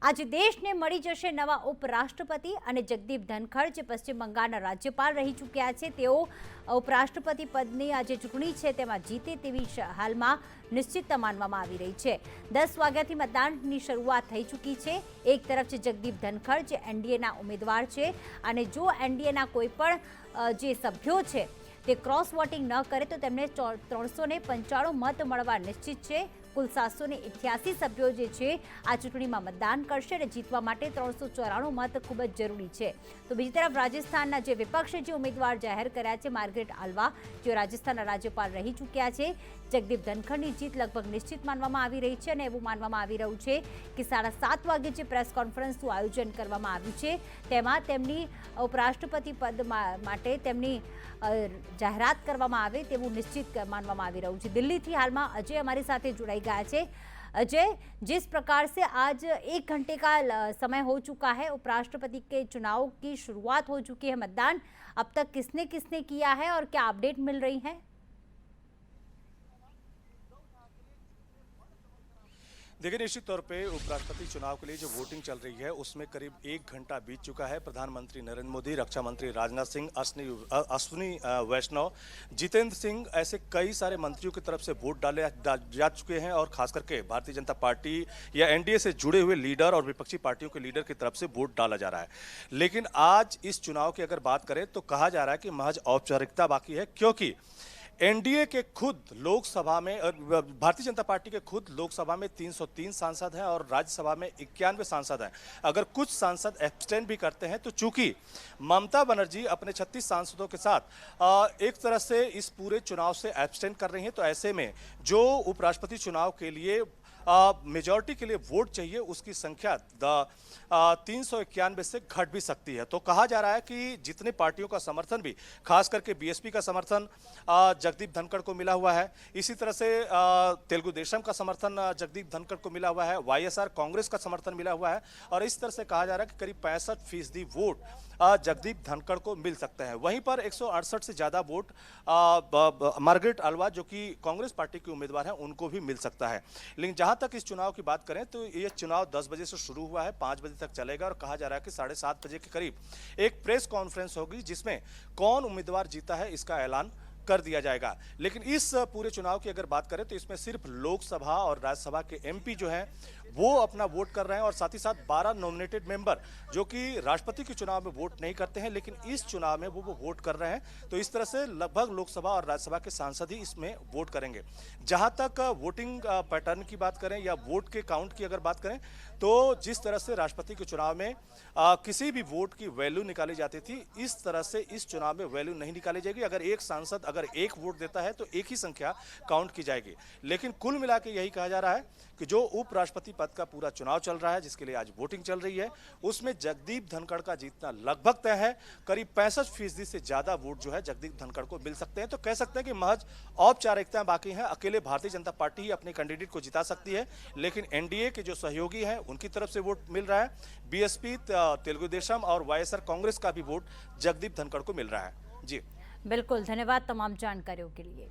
આજે દેશને મળી જશે નવા ઉપરાષ્ટ્રપતિ અને જગદીપ ધનખડ જે પશ્ચિમ બંગાળના રાજ્યપાલ રહી ચૂક્યા છે તેઓ ઉપરાષ્ટ્રપતિ પદની આજે ચૂંટણી છે તેમાં જીતે તેવી હાલમાં નિશ્ચિતતા માનવામાં આવી રહી છે। 10 વાગ્યાથી મતદાનની શરૂઆત થઈ ચૂકી છે। એક તરફ છે જગદીપ ધનખડ જે એનડીએના ઉમેદવાર છે અને જો એનડીએના કોઈ પણ જે સભ્યો છે તે ક્રોસ વોટિંગ ન કરે તો તેમને 395 મત મળવા નિશ્ચિત છે। कुल 788 સભ્યો જે છે આ ચૂંટણીમાં મતદાન કરશે અને જીતવા માટે 394 મત ખૂબ જ જરૂરી છે। તો બીજી તરફ રાજસ્થાનના જે વિપક્ષે જે ઉમેદવાર જાહેર કર્યા છે માર્ગરેટ આલ્વા જેઓ રાજસ્થાનના રાજ્યપાલ રહી ચૂક્યા છે, જગદીપ ધનખડની જીત લગભગ નિશ્ચિત માનવામાં આવી રહી છે અને એવું માનવામાં આવી રહ્યું છે કે 7:30 વાગે જે પ્રેસ કોન્ફરન્સનું આયોજન કરવામાં આવ્યું છે તેમાં તેમની ઉપરાષ્ટ્રપતિ પદ માટે તેમની જાહેરાત કરવામાં આવે તેવું નિશ્ચિત માनવામાં આવી રહ્યું છે। दिल्ली हाल में अजय हमारे साथ जुड़ाई गया है। अजय, जिस प्रकार से आज 1 घंटे का समय हो चुका है, उपराष्ट्रपति के चुनाव की शुरुआत हो चुकी है, मतदान अब तक किसने किसने किया है और क्या अपडेट मिल रही है? देखिए, निश्चित तौर पे उपराष्ट्रपति चुनाव के लिए जो वोटिंग चल रही है उसमें करीब 1 घंटा बीत चुका है। प्रधानमंत्री नरेंद्र मोदी, रक्षा मंत्री राजनाथ सिंह, अश्विनी वैष्णव, जितेंद्र सिंह, ऐसे कई सारे मंत्रियों की तरफ से वोट डाले जा चुके हैं और खास करके भारतीय जनता पार्टी या एनडीए से जुड़े हुए लीडर और विपक्षी पार्टियों के लीडर की तरफ से वोट डाला जा रहा है। लेकिन आज इस चुनाव की अगर बात करें तो कहा जा रहा है कि महज औपचारिकता बाकी है, क्योंकि एनडीए के खुद लोकसभा में भारतीय जनता पार्टी के खुद लोकसभा में 303 सांसद हैं और राज्यसभा में 91 सांसद हैं। अगर कुछ सांसद एब्सटेन भी करते हैं तो चूंकि ममता बनर्जी अपने 36 सांसदों के साथ एक तरह से इस पूरे चुनाव से एब्सटेन कर रही हैं, तो ऐसे में जो उपराष्ट्रपति चुनाव के लिए मेजॉरिटी के लिए वोट चाहिए उसकी संख्या 391 से घट भी सकती है। तो कहा जा रहा है कि जितने पार्टियों का समर्थन भी, खास करके बीएसपी का समर्थन जगदीप धनखड़ को मिला हुआ है, इसी तरह से तेलुगु देशम का समर्थन जगदीप धनखड़ को मिला हुआ है, वाईएसआर कांग्रेस का समर्थन मिला हुआ है और इस तरह से कहा जा रहा है कि करीब 65% वोट जगदीप धनखड़ को मिल सकते हैं। वहीं पर 168 से ज्यादा वोट मार्गरेट आल्वा जो कि कांग्रेस पार्टी के उम्मीदवार हैं उनको भी मिल सकता है। लेकिन जहां तक इस चुनाव की बात करें तो ये चुनाव 10 बजे से शुरू हुआ है, 5 बजे तक चलेगा और कहा जा रहा है कि 7:30 बजे के करीब एक प्रेस कॉन्फ्रेंस होगी जिसमें कौन उम्मीदवार जीता है इसका ऐलान कर दिया जाएगा। लेकिन इस पूरे चुनाव की अगर बात करें तो इसमें सिर्फ लोकसभा और राज्यसभा के एमपी जो हैं वो अपना वोट कर रहे हैं और साथ ही साथ 12 नॉमिनेटेड मेंबर जो कि राष्ट्रपति के चुनाव में वोट नहीं करते हैं लेकिन इस चुनाव में वो वोट कर रहे हैं। तो इस तरह से लगभग लोकसभा और राज्यसभा के सांसद ही इसमें वोट करेंगे। जहां तक वोटिंग पैटर्न की बात करें या वोट के काउंट की अगर बात करें तो जिस तरह से राष्ट्रपति के चुनाव में किसी भी वोट की वैल्यू निकाली जाती थी, इस तरह से इस चुनाव में वैल्यू नहीं निकाली जाएगी। अगर एक सांसद अगर एक वोट देता है तो एक ही संख्या काउंट की जाएगी। लेकिन कुल मिला के यही कहा जा रहा है कि जो उपराष्ट्रपति पद का पूरा चुनाव चल रहा है जिसके लिए आज वोटिंग चल रही है उसमें जगदीप धनखड़ का जीतना लगभग तय है। करीब 65% से ज्यादा वोट जो है जगदीप धनखड़ को मिल सकते हैं। तो कह सकते हैं कि महज औपचारिकताएं बाकी हैं। अकेले भारतीय जनता पार्टी ही अपने कैंडिडेट को जिता सकती है, लेकिन एनडीए के जो सहयोगी हैं उनकी तरफ से वोट मिल रहा है। बीएसपी, तेलुगु देशम और वाईएसआर कांग्रेस का भी वोट जगदीप धनखड़ को मिल रहा है। जी बिल्कुल, धन्यवाद तमाम जानकारियों के लिए।